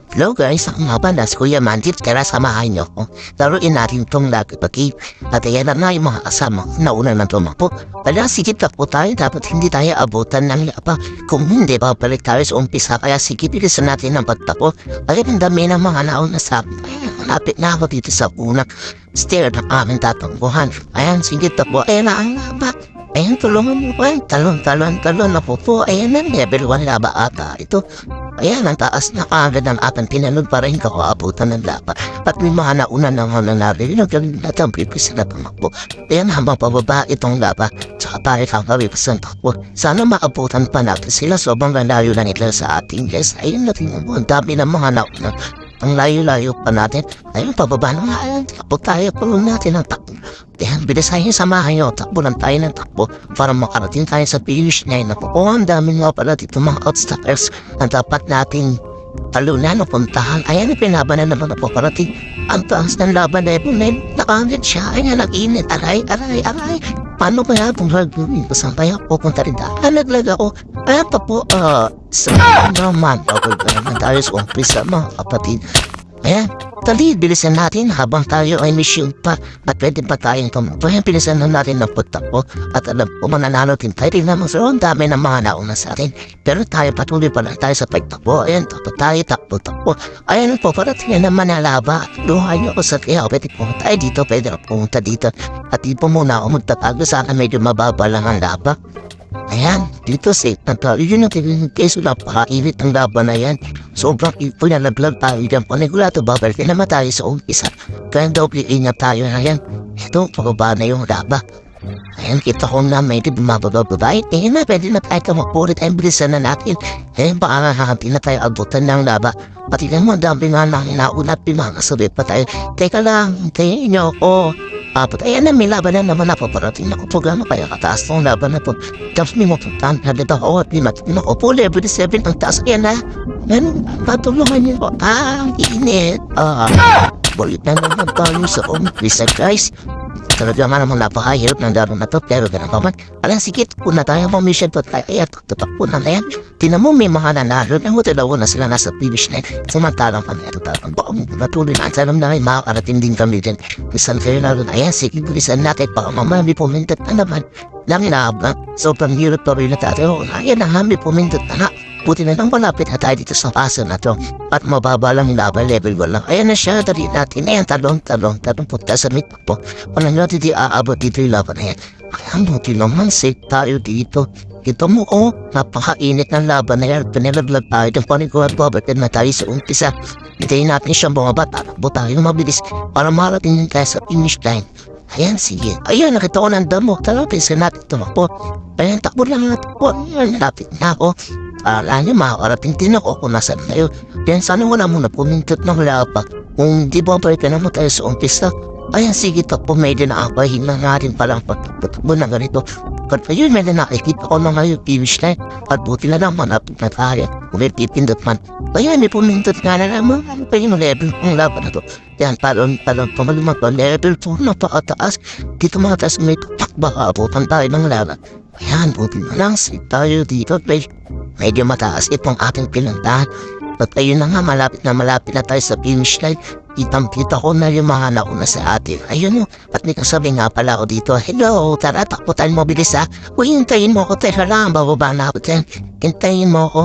Hello guys, ako nga pala si Kuya Mandit, kaya samahan niyo ako. Laruin natin itong lagipagi. At ayan na yung mga kasama nauna na tumakbo. Kaya sikip po tayo, dapat hindi tayo abutan ng lapa. Kung hindi, babalik tayo sa umpisa, kaya sikip bilisan natin ang pagtakbo. Kaya ang dami ng mga nauna sa akin. Malapit na ako dito sa unang stair ng aming tatakbuhan. Ayan, sikip po. Ayan na ang laba. Ayan, tulungan mo po. Talon na po. Ayan na, level 1 laba ata. Ito. Ayan, ang taas na kagad ng ating pinanood para hindi ako abutan ng lapa. At may mga nauna na mga narinig natin ang pipis na tumakbo. Ayan, habang pababa itong lapa, tsaka tayo kakaripas ng takbo. Sana maabutan pa natin sila, sobrang layo na nila sa ating guys. Ayun natin mo, ang dami ng mga nauna. Ang layo-layo pa natin. Ayun, pababa na nga. Ayan, takbo tayo, pulo natin ang takbo. Ayan, bilisahin, samahan nyo. Takbo lang tayo ng takbo para makarating tayo sa finish line. Ang dami nga pala dito mga outstackers na dapat nating talunan o puntahan. Ayan, pinabanan naman ako parating. Ang taas ng laban na ito, nakangit siya. Ayan, nag-init. Aray. Paano kaya kung hagawin ko? Saan kaya pupunta rin dahil? Naglag ako. Ayan pa po, sa naman. Okay, naman tayo sa umpisa mga kapatid. Ayan, talid, bilisan natin habang tayo ay mission pa at pwede pa tayong tumakbo. Ayan, bilisan natin ng pagtakbo at alam ko mananalo din tayo. Tingnan mo, so ang dami ng mga nauna sa atin. Pero tayo patuloy pa lang tayo sa pagtakbo. Ayan, takbo. Ayan po, parating naman na laba. Luhay niyo ako sa kaya. Pwede pumunta tayo dito, pwede pumunta dito. At di po muna ako magtatago. Sana medyo mababa lang ang laba. Ayan, dito safe na tayo. Yun ang tingin keso napakainit ng laban na yan. Sobrang ipo na naglag tayo dyan. Panigurado babalik naman tayo sa umpisa. Kaya doble ingat tayo na yan. Ito, pababa na yung laba. Ayan, kita ko na medyo bumababa. Ayan na, pwede na tayo kamapulit. Ayan, bilisan na natin. Ayan, baka hahantin na tayo abutan ng laba. Pati na mo, dami nga nang nauna at pinakasabi pa tayo. Teka lang, tingin nyo ako. Ayan na, may laban na naman na po. Parating ako programa kaya kataas ng laban na po. Tapos may mapuntahan na dito ako at limatin ako po. Level 7 ang taas. Ayan na. Ayan, patulungan niyo po. Init. Balik na naman tayo sa umpisa guys. Talaga nga naman napakahirap ng laro na to. Pero ganun pa man. Alang sikit po na tayo mga mission po tayo. Ayan, tutakbo na yan. Tinan mo may mga nanalo. Ang hutalaw na sila nasa finish line. Samantalang kami ito talagang baka natuloy na. Salam na makakarating din kami dyan. Bisan kayo na rin. Ayan, sige, bilisan natin. Baka mamaya may pumintat na naman. Lang inaabang. Sobrang hirap pa rin na tayo. Ayan na nga, may pumintat na nga. Buti na lang malapit na tayo dito sa paso na to. At mababa lang yung laban, level 1 lang. Ayan na siya, dali natin. Ayan, talong punta sa mid po. Walang natin di aabot dito yung laban na yan. Ayan, buti naman, safe tayo dito. Ito mo, napakainit ng laban na yan. Pinalaglag tayo ng paniguan po. Bakit na tayo sa umpisa? Hintayin natin siyang bumaba. Takbo tayo mabilis para marating tayo sa finish line. Ayan, sige. Ayan, nakita ko ng damo. Talapin sa natin tumakbo. Ayan, takbo lang natin po. Ayan, nalapit na ako. Alam niyo, makakarating din ako kung nasan kayo. Yan, sana wala muna pumintot ng lapa. Kung di ba ba na mo tayo sa umpisa. Ayan, sige, takbo. Medyo nakakahin na nga rin palang pagtakbo na ganito. At ayun, medyo nakikita ko na ngayon finish line. At buti na lang, manapit na tayo. Kung may pipindot man. Ayan, may pumintot nga na naman. Ano pa yung level ng laban na to? Yan, talon, pumalumag pa. Level 4 na pakataas. Dito mga taas may tutak baka abutan tayo ng laban. Ayan, buti na lang. Sit tayo dito. Medyo mataas itong ating pinuntahan. At ayun na nga, malapit na tayo sa finish line. Kitang-kita ko na yung mga nauna sa atin. Ayun o, at may kasabi nga pala ako dito. Hello, tara, takbo tayo mabilis ha. Uy, hintayin mo ako. Teka lang, bababa na ako dyan. Hintayin mo ako.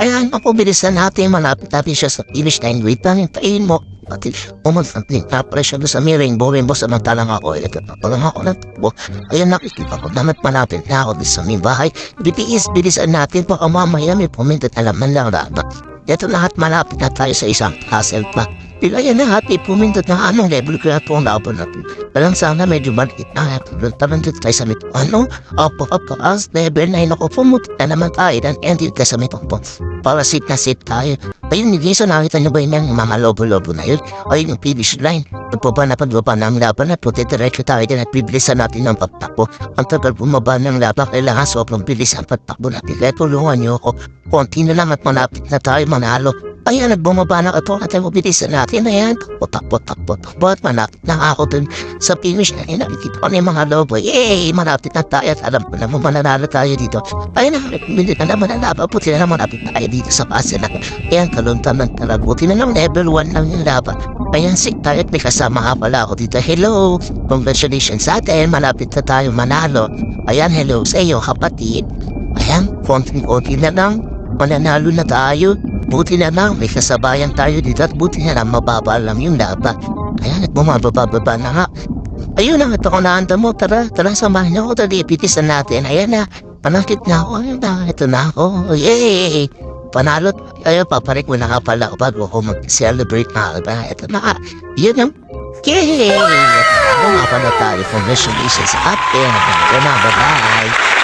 Ayan, ako bilisan natin. Malapit siya sa finish line. Wait lang, hintayin mo. Pati, umanting, napresya doon sa may rainbow samantalang ako. Walang ako natakbo. Ayan, nakikita ko naman malapit na ako sa may bahay. Bilisan natin. Baka mamaya may pumintot alaman lang dapat. Ito lahat malapit na tayo sa isang castle pa. Yan na hati, pumintot na anong level kaya ito ang laban natin. Walang sana medyo maliit na tarantot tayo sa mito. As level 9 ako, pumuntot na naman tayo dan ended ka sa mito po. Para sit na sit tayo. Ayun, so nakita nyo ba yun yung mga lobo-lobo na yun? Ayun yung finish line. Pagpaba na pagbaba ng laban at puti-diretso tayo din at bibilisan natin ang pagtakbo. Ang tagal bumaba ng laban, kailangan sobrang bilis ang pagtakbo natin. Kaya tulungan nyo ako. Konti na lang at malapit na tayo manalo. Ayan, bumaba na ito. At bilisan natin. Ayan, takbo. Ba't malapit na ako dun sa finish na nakikita ko na yung mga lobo. Yay! Malapit na tayo at alam ko na mananalo tayo dito. Ayan na, hindi na naman nalaban. Buti na naman malapit tayo dito sa base na. Ayan, kaluntan ng talag. Buti na lang level 1 lang yung laban. Ayan, sick tayo at may kasama nga pala ako dito. Hello! Congratulations sa atin. Malapit na tayo manalo. Ayan, hello sa iyo, kapatid. Ayan, konting-konti na lang. Mananalo na tayo. Buti na lang, may kasabayan tayo dito at buti na lang mababa lang yung laban. Ayan, at bumababa na nga. Ayun na, ito ko naanda mo. Tara, samahan niyo ako. Tara, ipitisan natin. Ayan na, panakit na ako. Ayun na, ito na ako. Yay! Panalo. Ayun, paparik mo na nga pala ako bago ako mag-celebrate na. Ito na, yun ang yay! Ano nga pala tayo? Congratulations sa atin. Ito na, bye-bye.